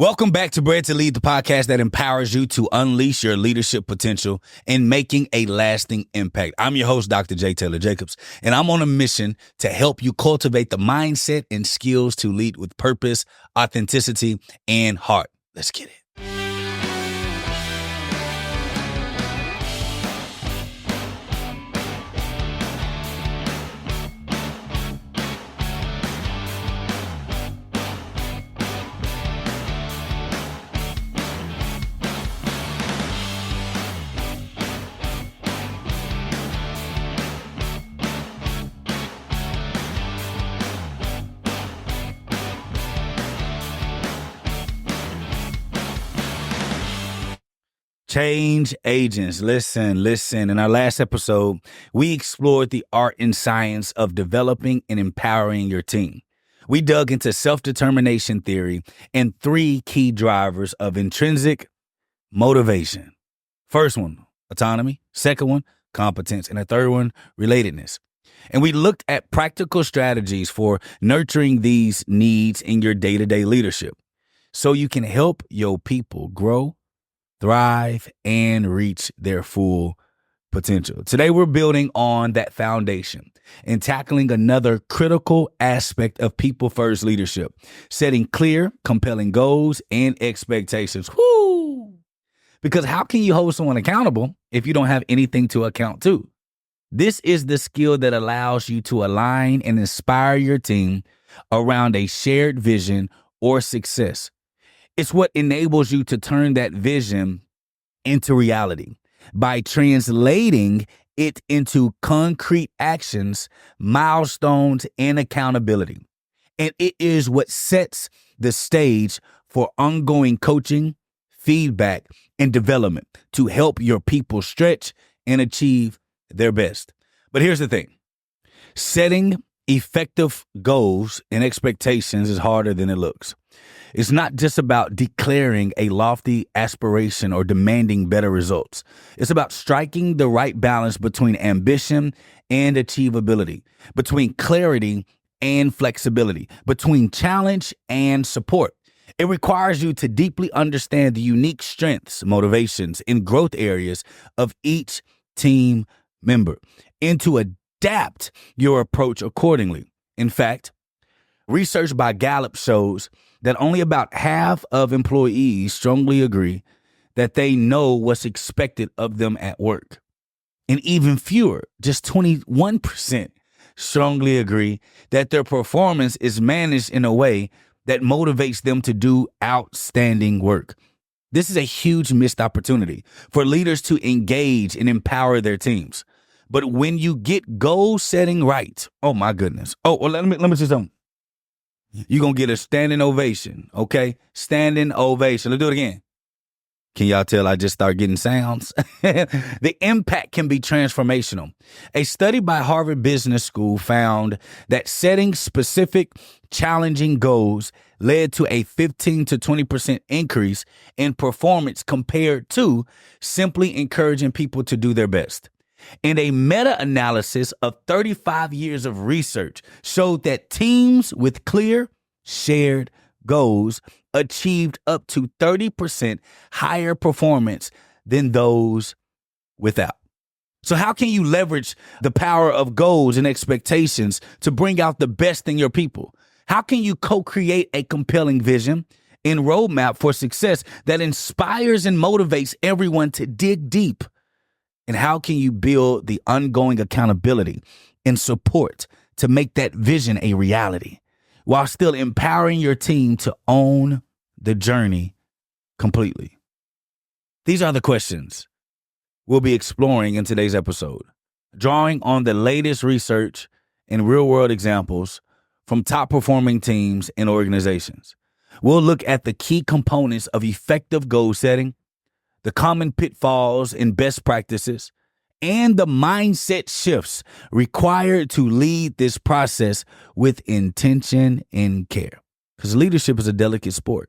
Welcome back to Bred to Lead, the podcast that empowers you to unleash your leadership potential and making a lasting impact. I'm your host, Dr. Tayler Jacobs, and I'm on a mission to help you cultivate the mindset and skills to lead with purpose, authenticity, and heart. Let's get it. Change agents. Listen. In our last episode, we explored the art and science of developing and empowering your team. We dug into self-determination theory and 3 key drivers of intrinsic motivation. First one, autonomy. Second one, competence. And the third one, relatedness. And we looked at practical strategies for nurturing these needs in your day-to-day leadership so you can help your people grow, thrive, and reach their full potential. Today, we're building on that foundation and tackling another critical aspect of people-first leadership, setting clear, compelling goals and expectations. Woo! Because how can you hold someone accountable if you don't have anything to account to? This is the skill that allows you to align and inspire your team around a shared vision or success. It's what enables you to turn that vision into reality by translating it into concrete actions, milestones, and accountability. And it is what sets the stage for ongoing coaching, feedback, and development to help your people stretch and achieve their best. But here's the thing. Setting effective goals and expectations is harder than it looks. It's not just about declaring a lofty aspiration or demanding better results. It's about striking the right balance between ambition and achievability, between clarity and flexibility, between challenge and support. It requires you to deeply understand the unique strengths, motivations, and growth areas of each team member and to adapt your approach accordingly. In fact, research by Gallup shows that only about half of employees strongly agree that they know what's expected of them at work. And even fewer, just 21%, strongly agree that their performance is managed in a way that motivates them to do outstanding work. This is a huge missed opportunity for leaders to engage and empower their teams. But when you get goal setting right, oh my goodness. Oh, well, let me say something. You're going to get a standing ovation, okay? Standing ovation. Let's do it again. Can y'all tell I just start getting sounds? The impact can be transformational. A study by Harvard Business School found that setting specific, challenging goals led to a 15 to 20% increase in performance compared to simply encouraging people to do their best. And a meta-analysis of 35 years of research showed that teams with clear, shared goals achieved up to 30% higher performance than those without. So how can you leverage the power of goals and expectations to bring out the best in your people? How can you co-create a compelling vision and roadmap for success that inspires and motivates everyone to dig deep? And how can you build the ongoing accountability and support to make that vision a reality while still empowering your team to own the journey completely? These are the questions we'll be exploring in today's episode, drawing on the latest research and real-world examples from top-performing teams and organizations. We'll look at the key components of effective goal setting, the common pitfalls and best practices, and the mindset shifts required to lead this process with intention and care. Because leadership is a delicate sport.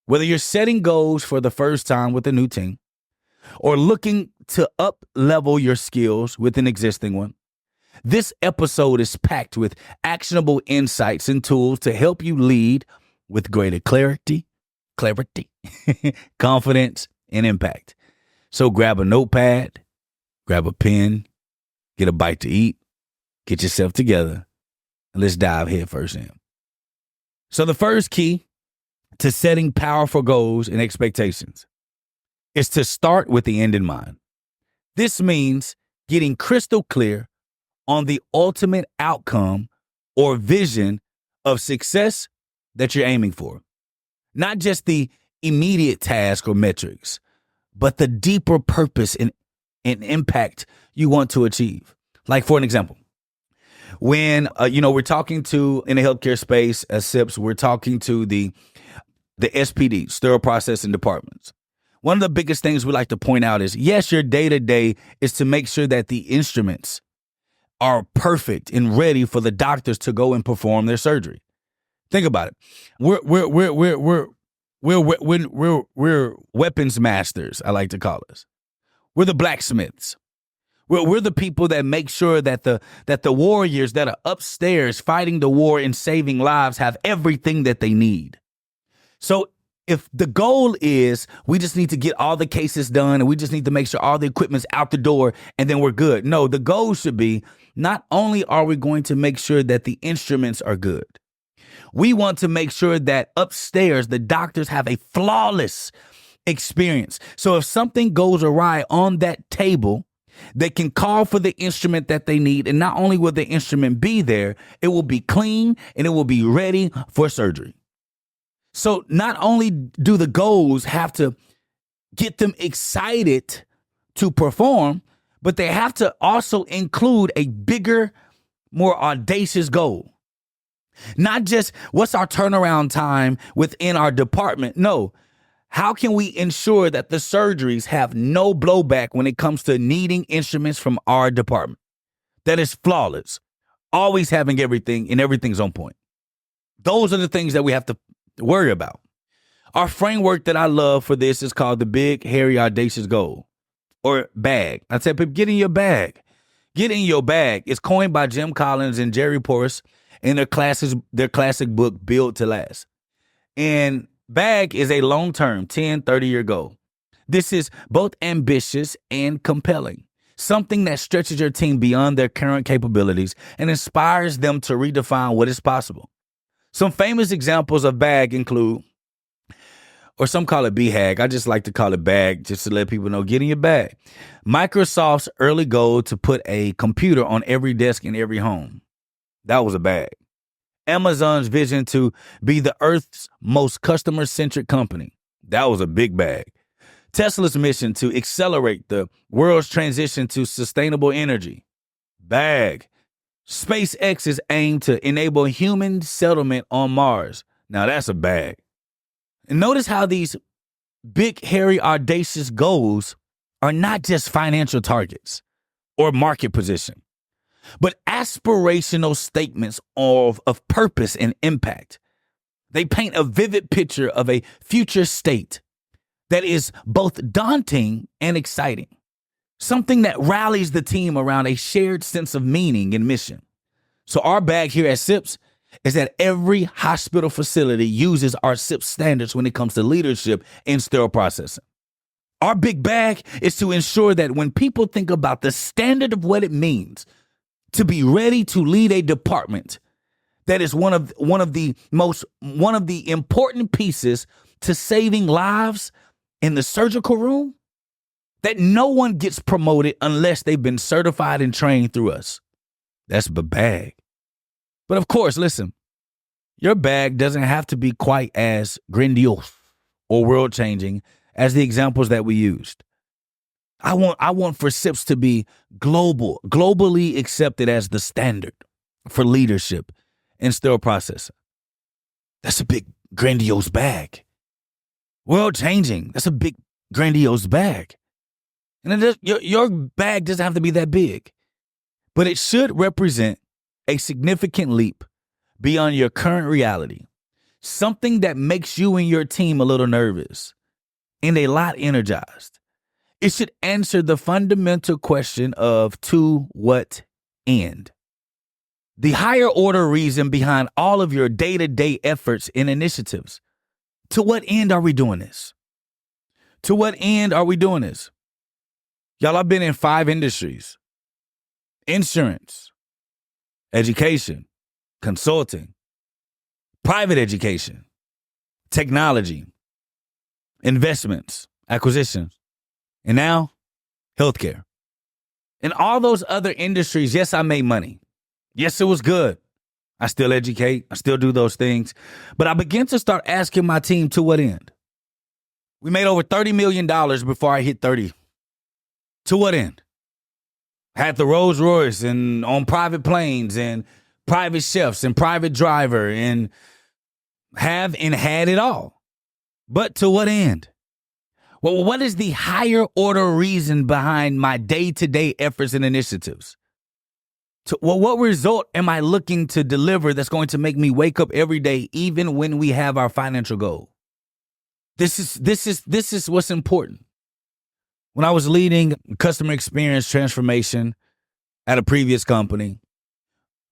Whether you're setting goals for the first time with a new team or looking to up-level your skills with an existing one, this episode is packed with actionable insights and tools to help you lead with greater clarity, clarity, confidence, and impact. So grab a notepad, grab a pen, get a bite to eat, get yourself together, and let's dive head first in. So the first key to setting powerful goals and expectations is to start with the end in mind. This means getting crystal clear on the ultimate outcome or vision of success that you're aiming for. Not just the immediate task or metrics, but the deeper purpose and impact you want to achieve. Like, for an example, when we're talking to, in the healthcare space as SIPs, we're talking to the SPD, sterile processing departments. One of the biggest things we like to point out is, yes, your day-to-day is to make sure that the instruments are perfect and ready for the doctors to go and perform their surgery. Think about it. We're weapons masters, I like to call us. We're the blacksmiths. We're the people that make sure that the warriors that are upstairs fighting the war and saving lives have everything that they need. So if the goal is we just need to get all the cases done and we just need to make sure all the equipment's out the door and then we're good. No, the goal should be not only are we going to make sure that the instruments are good, we want to make sure that upstairs the doctors have a flawless experience. So if something goes awry on that table, they can call for the instrument that they need, and not only will the instrument be there, it will be clean and it will be ready for surgery. So not only do the goals have to get them excited to perform, but they have to also include a bigger, more audacious goal. Not just what's our turnaround time within our department. No, how can we ensure that the surgeries have no blowback when it comes to needing instruments from our department? That is flawless, always having everything and everything's on point. Those are the things that we have to worry about. Our framework that I love for this is called the Big, Hairy, Audacious Goal, or BAG. I tell people, get in your bag. Get in your bag. It's coined by Jim Collins and Jerry Porras in their classic book, Build to Last. And BAG is a long-term 10, 30-year goal. This is both ambitious and compelling, something that stretches your team beyond their current capabilities and inspires them to redefine what is possible. Some famous examples of BAG include, or some call it BHAG. I just like to call it BAG just to let people know, get in your bag. Microsoft's early goal to put a computer on every desk in every home. That was a bag. Amazon's vision to be the Earth's most customer-centric company. That was a big bag. Tesla's mission to accelerate the world's transition to sustainable energy. Bag. SpaceX's aim to enable human settlement on Mars. Now that's a bag. And notice how these big, hairy, audacious goals are not just financial targets or market position, but aspirational statements of purpose and impact. They paint a vivid picture of a future state that is both daunting and exciting, something that rallies the team around a shared sense of meaning and mission. So our bag here at SIPS is that every hospital facility uses our SIPS standards when it comes to leadership in sterile processing. Our big bag is to ensure that when people think about the standard of what it means to be ready to lead a department that is one of the important pieces to saving lives in the surgical room, that no one gets promoted unless they've been certified and trained through us. That's the bag. But of course, listen, your bag doesn't have to be quite as grandiose or world-changing as the examples that we used. I want for SIPS to be globally accepted as the standard for leadership in sterile processing. That's a big, grandiose bag. World-changing, that's a big, grandiose bag. And your bag doesn't have to be that big, but it should represent a significant leap beyond your current reality, something that makes you and your team a little nervous and a lot energized. It should answer the fundamental question of to what end? The higher order reason behind all of your day-to-day efforts and initiatives. To what end are we doing this? To what end are we doing this? Y'all, I've been in 5 industries: insurance, education, consulting, private education, technology, investments, acquisitions, and now healthcare. In all those other industries, yes, I made money. Yes, it was good. I still educate. I still do those things. But I began to start asking my team, to what end? We made over $30 million before I hit 30. To what end? Had the Rolls Royce and on private planes and private chefs and private driver and had it all. But to what end? Well, what is the higher order reason behind my day-to-day efforts and initiatives? What result am I looking to deliver that's going to make me wake up every day, even when we have our financial goal? This is what's important. When I was leading customer experience transformation at a previous company,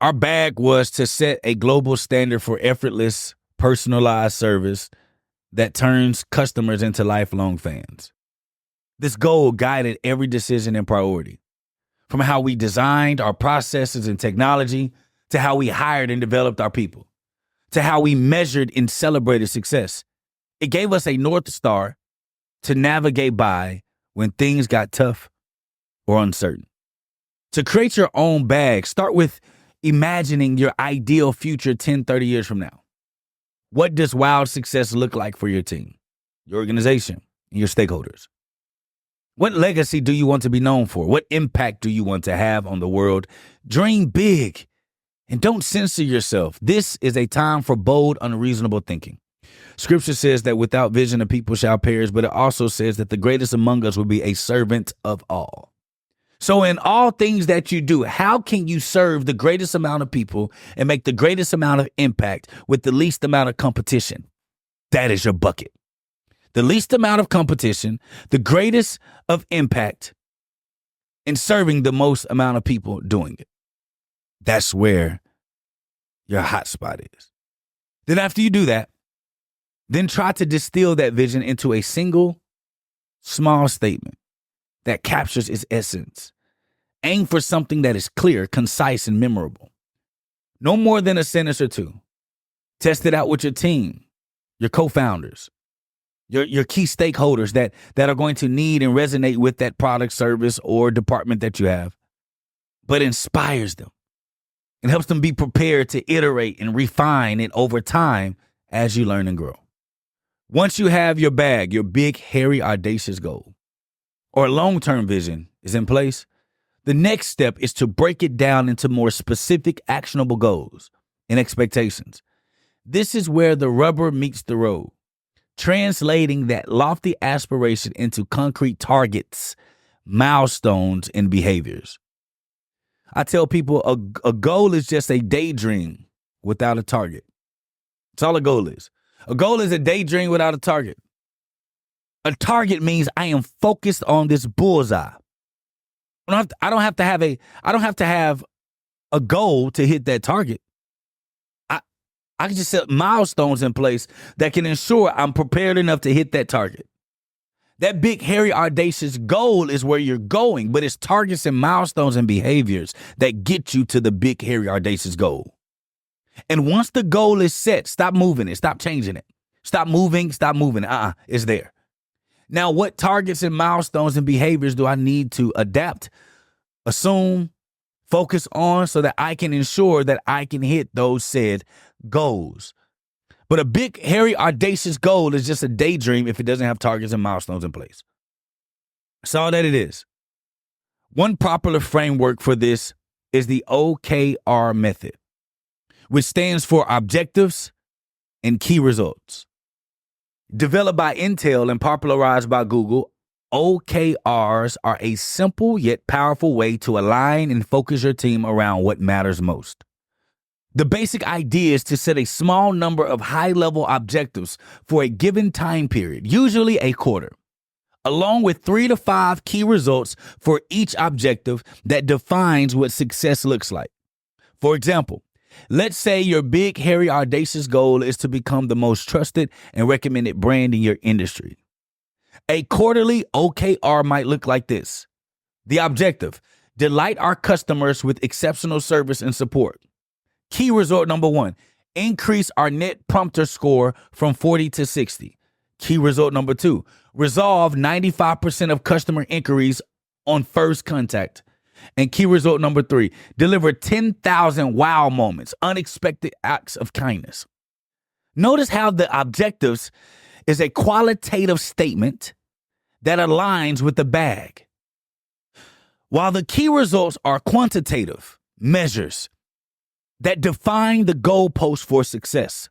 our bag was to set a global standard for effortless, personalized service that turns customers into lifelong fans. This goal guided every decision and priority, from how we designed our processes and technology, to how we hired and developed our people, to how we measured and celebrated success. It gave us a North Star to navigate by when things got tough or uncertain. To create your own bag, start with imagining your ideal future 10, 30 years from now. What does wild success look like for your team, your organization, and your stakeholders? What legacy do you want to be known for? What impact do you want to have on the world? Dream big and don't censor yourself. This is a time for bold, unreasonable thinking. Scripture says that without vision, the people shall perish, but it also says that the greatest among us will be a servant of all. So in all things that you do, how can you serve the greatest amount of people and make the greatest amount of impact with the least amount of competition? That is your bucket. The least amount of competition, the greatest of impact, and serving the most amount of people doing it. That's where your hot spot is. Then after you do that, then try to distill that vision into a single, small statement that captures its essence. Aim for something that is clear, concise, and memorable. No more than a sentence or two. Test it out with your team, your co-founders, your key stakeholders that are going to need and resonate with that product, service, or department that you have, but inspires them and helps them be prepared to iterate and refine it over time as you learn and grow. Once you have your bag, your big, hairy, audacious goal, or long-term vision is in place, the next step is to break it down into more specific, actionable goals and expectations. This is where the rubber meets the road, translating that lofty aspiration into concrete targets, milestones, and behaviors. I tell people a goal is just a daydream without a target. That's all a goal is. A goal is a daydream without a target. A target means I am focused on this bullseye. I don't have to have a goal to hit that target. I can just set milestones in place that can ensure I'm prepared enough to hit that target. That big, hairy, audacious goal is where you're going, but it's targets and milestones and behaviors that get you to the big, hairy, audacious goal. And once the goal is set, stop moving it, stop changing it. Stop moving it. It's there. Now, what targets and milestones and behaviors do I need to adapt, assume, focus on so that I can ensure that I can hit those said goals? But a big, hairy, audacious goal is just a daydream if it doesn't have targets and milestones in place. That's all that it is. One popular framework for this is the OKR method, which stands for objectives and key results. Developed by Intel and popularized by Google, OKRs are a simple yet powerful way to align and focus your team around what matters most. The basic idea is to set a small number of high-level objectives for a given time period, usually a quarter, along with 3 to 5 key results for each objective that defines what success looks like. For example, Let's say your big, hairy, audacious goal is to become the most trusted and recommended brand in your industry. A quarterly OKR might look like this. The objective: delight our customers with exceptional service and support. Key result number 1, increase our net prompter score from 40 to 60. Key result number 2, resolve 95% of customer inquiries on first contact. And key result number 3, deliver 10,000 wow moments, unexpected acts of kindness. Notice how the objectives is a qualitative statement that aligns with the bag, while the key results are quantitative measures that define the goalpost for success.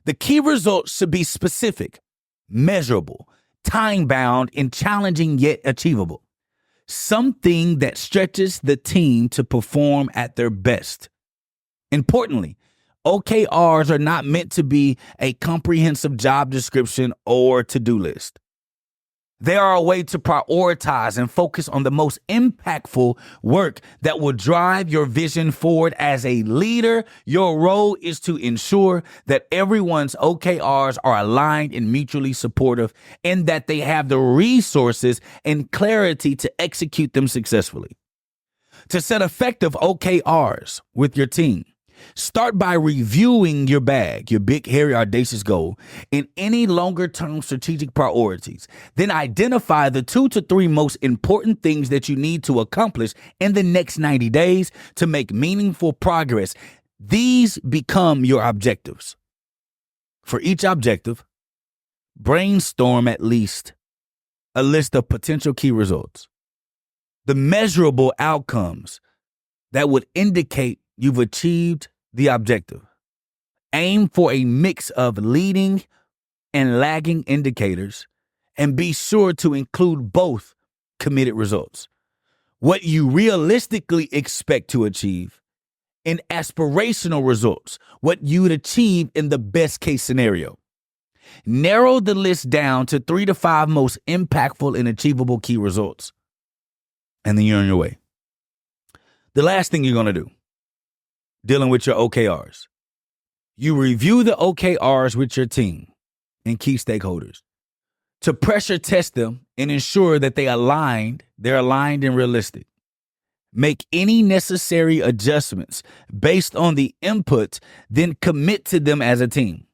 The key results should be specific, measurable, time-bound, and challenging yet achievable. Something that stretches the team to perform at their best. Importantly, OKRs are not meant to be a comprehensive job description or to-do list. They are a way to prioritize and focus on the most impactful work that will drive your vision forward. As a leader, your role is to ensure that everyone's OKRs are aligned and mutually supportive, and that they have the resources and clarity to execute them successfully. To set effective OKRs with your team, start by reviewing your bag, your big, hairy, audacious goal, and any longer-term strategic priorities. Then identify the 2 to 3 most important things that you need to accomplish in the next 90 days to make meaningful progress. These become your objectives. For each objective, brainstorm at least a list of potential key results, the measurable outcomes that would indicate you've achieved the objective. Aim for a mix of leading and lagging indicators, and be sure to include both committed results, what you realistically expect to achieve, and aspirational results, what you would achieve in the best case scenario. Narrow the list down to 3 to 5 most impactful and achievable key results, and then you're on your way. The last thing you're going to do, dealing with your OKRs. You review the OKRs with your team and key stakeholders to pressure test them and ensure that they're aligned and realistic. Make any necessary adjustments based on the input, then commit to them as a team.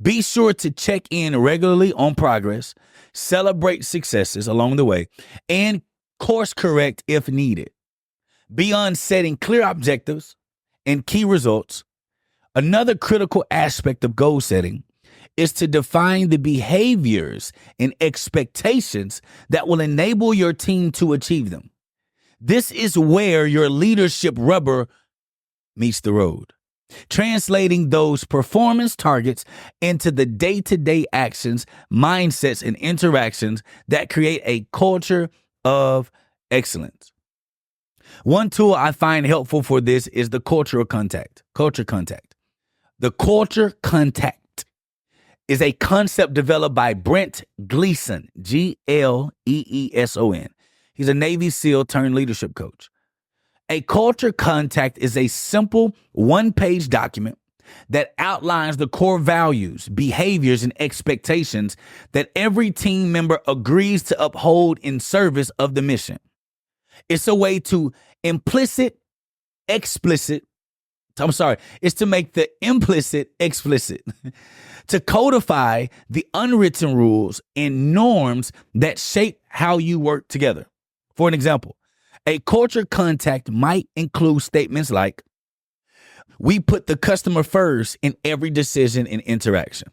Be sure to check in regularly on progress, celebrate successes along the way, and course correct if needed. Beyond setting clear objectives and key results, another critical aspect of goal setting is to define the behaviors and expectations that will enable your team to achieve them. This is where your leadership rubber meets the road, translating those performance targets into the day-to-day actions, mindsets, and interactions that create a culture of excellence. One tool I find helpful for this is the culture contact. The culture contact is a concept developed by Brent Gleason, Gleeson. He's a Navy SEAL turned leadership coach. A culture contact is a simple one-page document that outlines the core values, behaviors, and expectations that every team member agrees to uphold in service of the mission. It's a way to it's to make the implicit explicit, to codify the unwritten rules and norms that shape how you work together. For an example, a culture contact might include statements like, we put the customer first in every decision and interaction.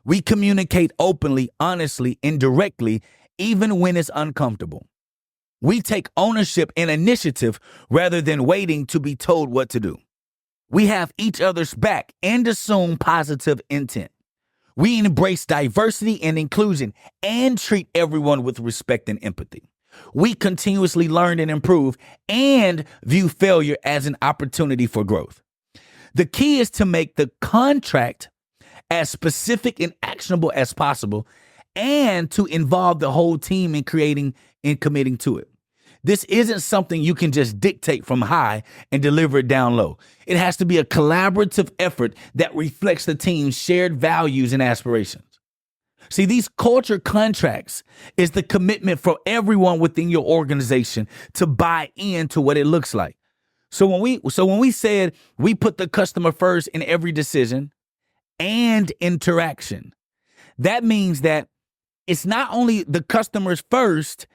We communicate openly, honestly, and directly, even when it's uncomfortable. We take ownership and initiative rather than waiting to be told what to do. We have each other's back and assume positive intent. We embrace diversity and inclusion and treat everyone with respect and empathy. We continuously learn and improve and view failure as an opportunity for growth. The key is to make the contract as specific and actionable as possible, and to involve the whole team in creating and committing to it. This isn't something you can just dictate from high and deliver it down low. It has to be a collaborative effort that reflects the team's shared values and aspirations. See, these culture contracts is the commitment for everyone within your organization to buy into what it looks like. So when we said we put the customer first in every decision and interaction, that means that it's not only the customers first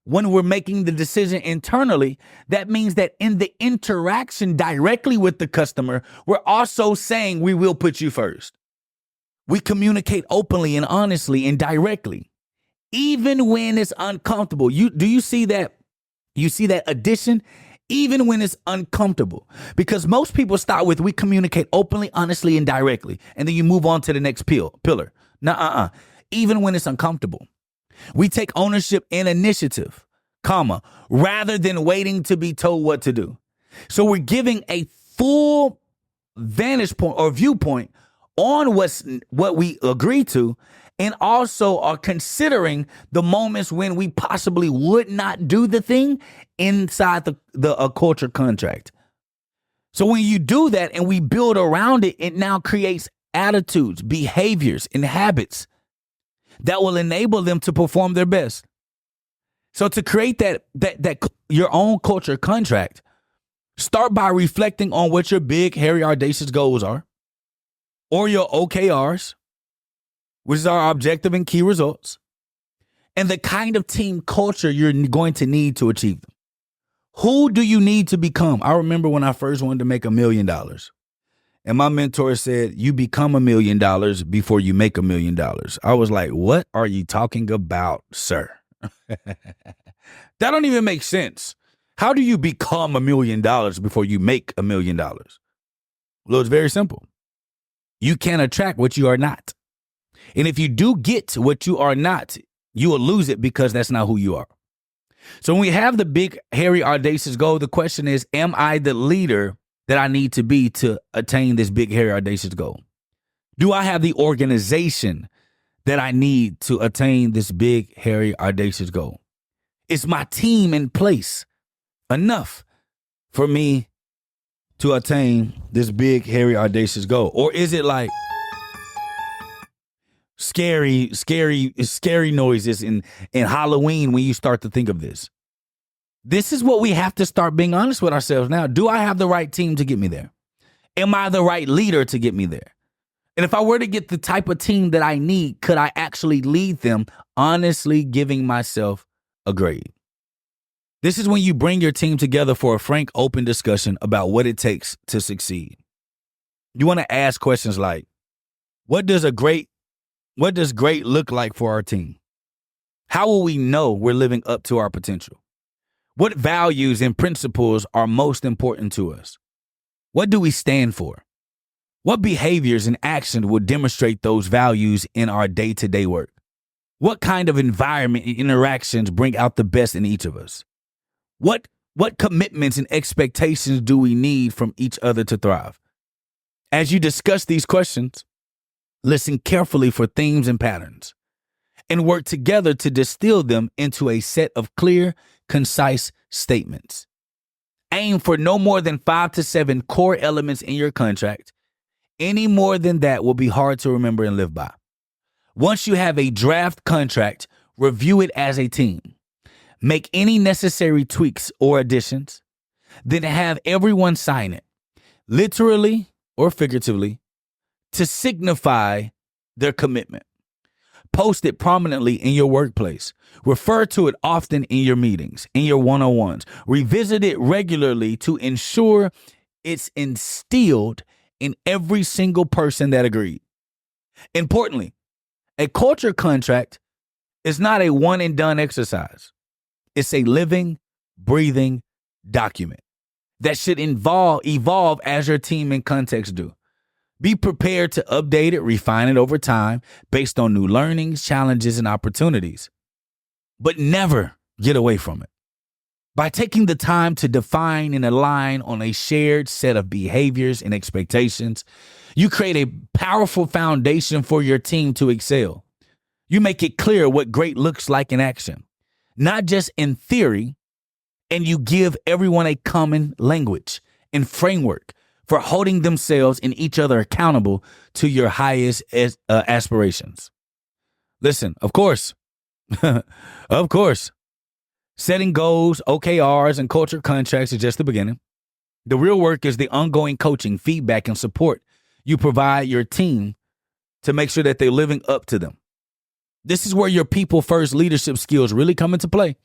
when we're making the decision internally. That means that in the interaction directly with the customer, we're also saying we will put you first. We communicate openly and honestly and directly, even when it's uncomfortable. Do you see that? You see that addition? Even when it's uncomfortable. Because most people start with we communicate openly, honestly, and directly. And then you move on to the next pillar. Even when it's uncomfortable. We take ownership and initiative, rather than waiting to be told what to do. So we're giving a full vantage point or viewpoint on what we agree to, and also are considering the moments when we possibly would not do the thing inside the culture contract. So when you do that and we build around it, it now creates attitudes, behaviors, and habits that will enable them to perform their best. So to create that your own culture contract, start by reflecting on what your big, hairy, audacious goals are, or your OKRs, which is our objective and key results, and the kind of team culture you're going to need to achieve them. Who do you need to become? I remember when I first wanted to make $1 million, and my mentor said, you become $1 million before you make $1 million. I was like, what are you talking about, sir? That don't even make sense. How do you become $1 million before you make $1 million? Well, it's very simple. You can't attract what you are not. And if you do get what you are not, you will lose it because that's not who you are. So when we have the big, hairy, audacious goal, the question is, am I the leader that I need to be to attain this big, hairy, audacious goal? Do I have the organization that I need to attain this big, hairy, audacious goal? Is my team in place enough for me to attain this big, hairy, audacious goal? Or is it like scary noises in Halloween when you start to think of this? This is what we have to start being honest with ourselves now. Do I have the right team to get me there? Am I the right leader to get me there? And if I were to get the type of team that I need, could I actually lead them, honestly giving myself a grade? This is when you bring your team together for a frank, open discussion about what it takes to succeed. You want to ask questions like, what does great look like for our team? How will we know we're living up to our potential? What values and principles are most important to us? What do we stand for? What behaviors and actions will demonstrate those values in our day-to-day work? What kind of environment and interactions bring out the best in each of us? What commitments and expectations do we need from each other to thrive? As you discuss these questions, listen carefully for themes and patterns, and work together to distill them into a set of clear, concise statements. Aim for no more than 5 to 7 core elements in your contract. Any more than that will be hard to remember and live by. Once you have a draft contract, review it as a team. Make any necessary tweaks or additions, then have everyone sign it, literally or figuratively, to signify their commitment. Post it prominently in your workplace. Refer to it often in your meetings, in your one-on-ones. Revisit it regularly to ensure it's instilled in every single person that agreed. Importantly, a culture contract is not a one and done exercise. It's a living, breathing document that should evolve as your team and context do. Be prepared to update it, refine it over time based on new learnings, challenges, and opportunities. But never get away from it. By taking the time to define and align on a shared set of behaviors and expectations, you create a powerful foundation for your team to excel. You make it clear what great looks like in action, not just in theory, and you give everyone a common language and framework for holding themselves and each other accountable to your highest aspirations. Listen, of course, of course, setting goals, OKRs, and culture contracts is just the beginning. The real work is the ongoing coaching, feedback, and support you provide your team to make sure that they're living up to them. This is where your people-first leadership skills really come into play.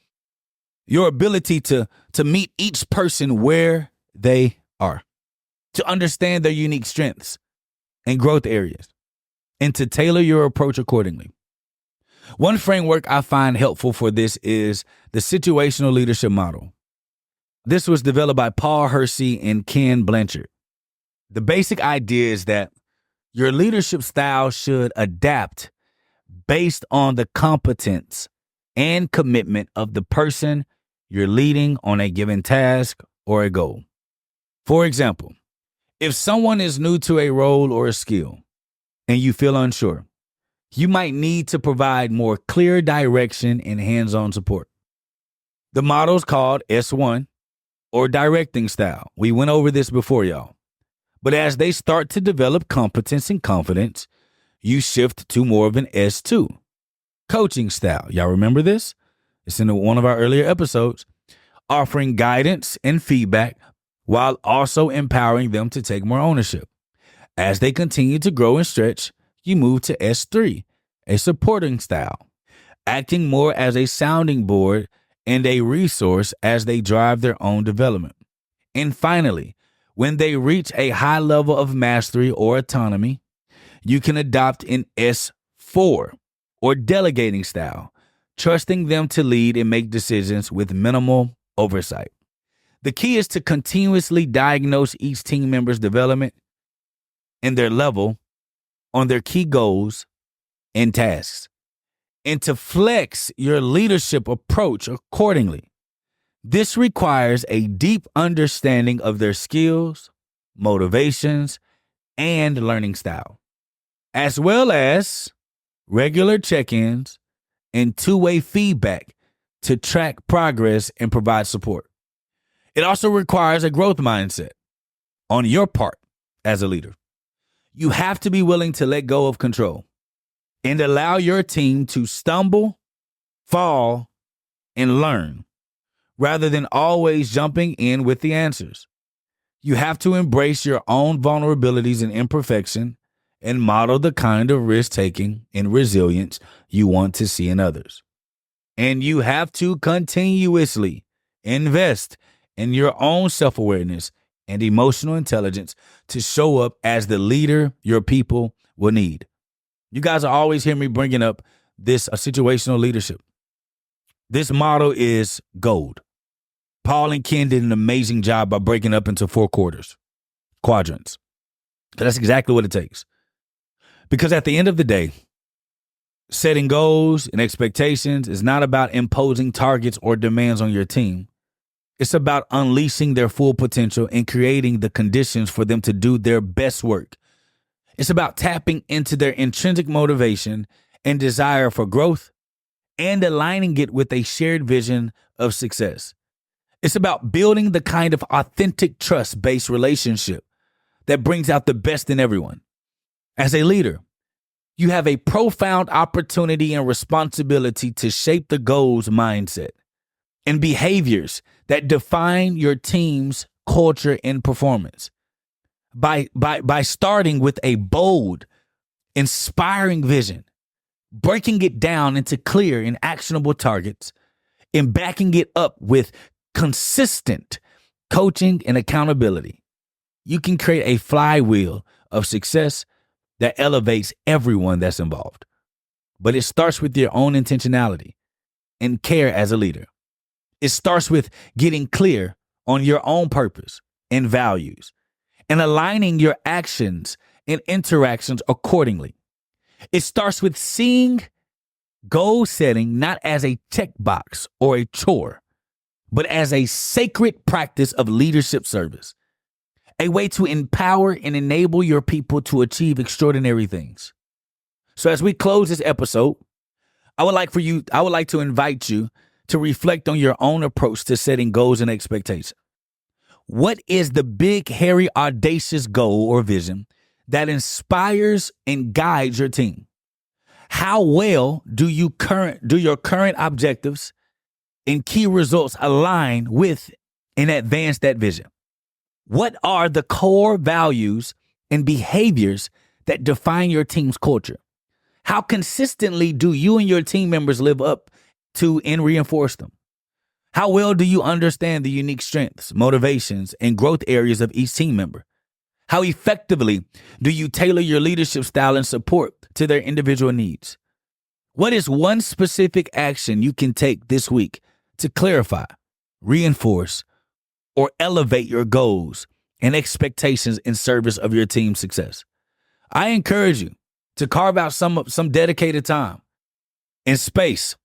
Your ability to meet each person where they are, to understand their unique strengths and growth areas, and to tailor your approach accordingly. One framework I find helpful for this is the situational leadership model. This was developed by Paul Hersey and Ken Blanchard. The basic idea is that your leadership style should adapt based on the competence and commitment of the person you're leading on a given task or a goal. For example, if someone is new to a role or a skill and you feel unsure, you might need to provide more clear direction and hands-on support. The model is called S1 or directing style. We went over this before, y'all. But as they start to develop competence and confidence, you shift to more of an S2, coaching style. Y'all remember this? It's in one of our earlier episodes, offering guidance and feedback while also empowering them to take more ownership. As they continue to grow and stretch, you move to S3, a supporting style, acting more as a sounding board and a resource as they drive their own development. And finally, when they reach a high level of mastery or autonomy, you can adopt an S4 or delegating style, trusting them to lead and make decisions with minimal oversight. The key is to continuously diagnose each team member's development and their level on their key goals and tasks, and to flex your leadership approach accordingly. This requires a deep understanding of their skills, motivations, and learning style, as well as regular check-ins and two-way feedback to track progress and provide support. It also requires a growth mindset on your part as a leader. You have to be willing to let go of control and allow your team to stumble, fall, and learn, rather than always jumping in with the answers. You have to embrace your own vulnerabilities and imperfection and model the kind of risk-taking and resilience you want to see in others. And you have to continuously invest in your own self-awareness and emotional intelligence to show up as the leader your people will need. You guys will always hear me bringing up this situational leadership. This model is gold. Paul and Ken did an amazing job by breaking up into 4 quadrants. That's exactly what it takes. Because at the end of the day, setting goals and expectations is not about imposing targets or demands on your team. It's about unleashing their full potential and creating the conditions for them to do their best work. It's about tapping into their intrinsic motivation and desire for growth and aligning it with a shared vision of success. It's about building the kind of authentic trust-based relationship that brings out the best in everyone. As a leader, you have a profound opportunity and responsibility to shape the goals, mindset, and behaviors that define your team's culture and performance. By starting with a bold, inspiring vision, breaking it down into clear and actionable targets, and backing it up with consistent coaching and accountability, you can create a flywheel of success that elevates everyone that's involved. But it starts with your own intentionality and care as a leader. It starts with getting clear on your own purpose and values and aligning your actions and interactions accordingly. It starts with seeing goal setting not as a checkbox or a chore, but as a sacred practice of leadership service, a way to empower and enable your people to achieve extraordinary things. So as we close this episode, I would like to invite you to reflect on your own approach to setting goals and expectations. What is the big, hairy, audacious goal or vision that inspires and guides your team? How well do your current objectives and key results align with and advance that vision? What are the core values and behaviors that define your team's culture? How consistently do you and your team members live up to and reinforce them? How well do you understand the unique strengths, motivations, and growth areas of each team member? How effectively do you tailor your leadership style and support to their individual needs? What is one specific action you can take this week to clarify, reinforce, or elevate your goals and expectations in service of your team's success? I encourage you to carve out some dedicated time and space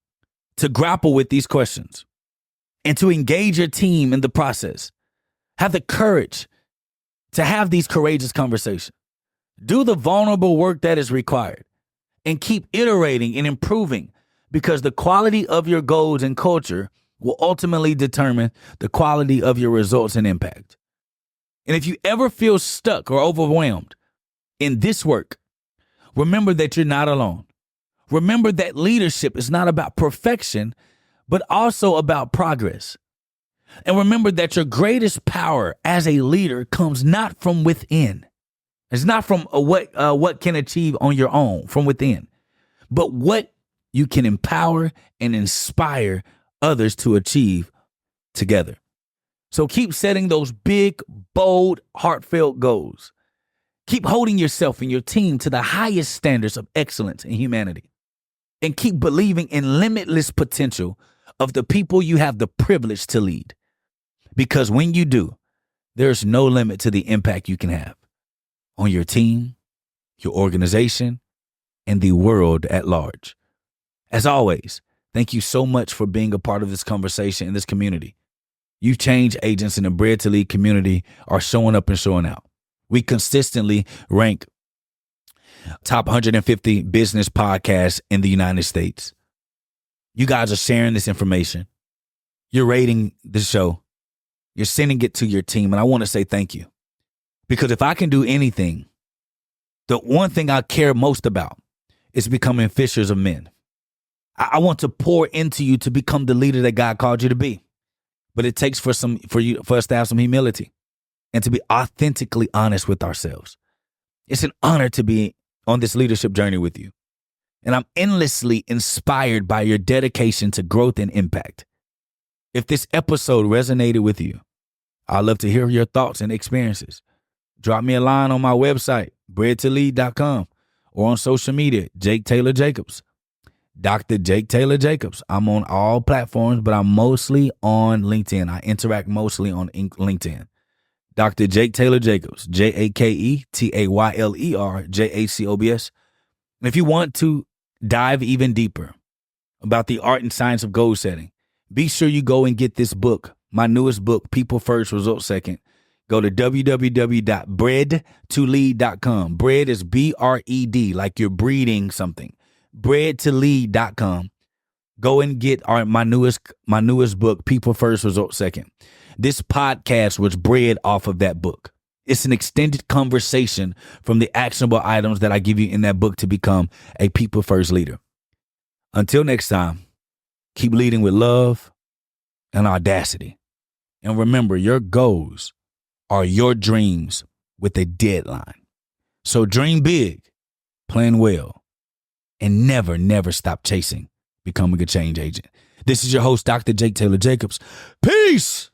to grapple with these questions and to engage your team in the process. Have the courage to have these courageous conversations. Do the vulnerable work that is required and keep iterating and improving, because the quality of your goals and culture will ultimately determine the quality of your results and impact. And if you ever feel stuck or overwhelmed in this work, remember that you're not alone. Remember that leadership is not about perfection, but also about progress. And remember that your greatest power as a leader comes not from within. It's not from what can achieve on your own from within, but what you can empower and inspire others to achieve together. So keep setting those big, bold, heartfelt goals. Keep holding yourself and your team to the highest standards of excellence and humanity. And keep believing in limitless potential of the people you have the privilege to lead. Because when you do, there's no limit to the impact you can have on your team, your organization, and the world at large. As always, thank you so much for being a part of this conversation in this community. You've changed agents in the Bred to Lead community are showing up and showing out. We consistently rank top 150 business podcasts in the United States. You guys are sharing this information. You're rating the show. You're sending it to your team. And I want to say thank you. Because if I can do anything, the one thing I care most about is becoming fishers of men. I want to pour into you to become the leader that God called you to be. But it takes for us to have some humility and to be authentically honest with ourselves. It's an honor to be on this leadership journey with you. And I'm endlessly inspired by your dedication to growth and impact. If this episode resonated with you, I'd love to hear your thoughts and experiences. Drop me a line on my website, bredtolead.com, or on social media, Jake Tayler Jacobs. Dr. Jake Tayler Jacobs. I'm on all platforms, but I'm mostly on LinkedIn. I interact mostly on LinkedIn. Dr. Jake Tayler Jacobs, JakeTayler Jacobs. And if you want to dive even deeper about the art and science of goal setting, be sure you go and get this book, my newest book, People First, Results Second. Go to www.bredtolead.com. Bred is BRED, like you're breeding something. Bredtolead.com. Go and get my newest book, People First, Results Second. This podcast was bred off of that book. It's an extended conversation from the actionable items that I give you in that book to become a people first leader. Until next time, keep leading with love and audacity. And remember, your goals are your dreams with a deadline. So dream big, plan well, and never, never stop chasing becoming a change agent. This is your host, Dr. Jake Tayler Jacobs. Peace!